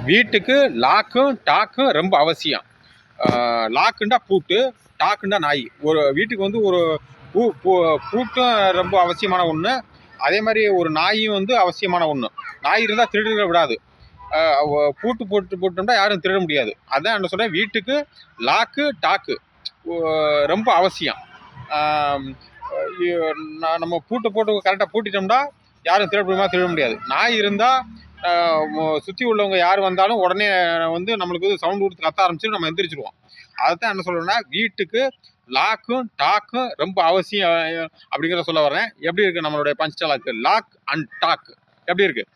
வீட்டுக்கு லாக்கும் டாக்கும் ரொம்ப அவசியம். லாக்குண்டா பூட்டு, டாக்குண்டா நாய். ஒரு வீட்டுக்கு வந்து ஒரு பூட்டும் ரொம்ப அவசியமான ஒன்று. அதே மாதிரி ஒரு நாயும் வந்து அவசியமான ஒன்று. நாய் இருந்தால் திருடுற விடாது. பூட்டு போட்டோம்னா யாரும் திருட முடியாது. அதான் என்ன சொல்கிறேன், வீட்டுக்கு லாக்கு டாக்கு ரொம்ப அவசியம். நம்ம பூட்டை போட்டு கரெக்டாக பூட்டிட்டோம்னா யாரும் திருட முடியாது. நாய் இருந்தால் சுற்றி உள்ளவங்க யார் வந்தாலும் உடனே வந்து நம்மளுக்கு வந்து சவுண்ட் கொடுத்து கத்த ஆரம்பிச்சு நம்ம எந்திரிச்சிருவோம். அதுதான் என்ன சொல்கிறேன்னா, வீட்டுக்கு லாக்கும் டாக்கும் ரொம்ப அவசியம் அப்படிங்கிற சொல்ல வரேன். எப்படி இருக்குது நம்மளுடைய பஞ்ச் லாக் அண்ட் டாக் எப்படி இருக்குது?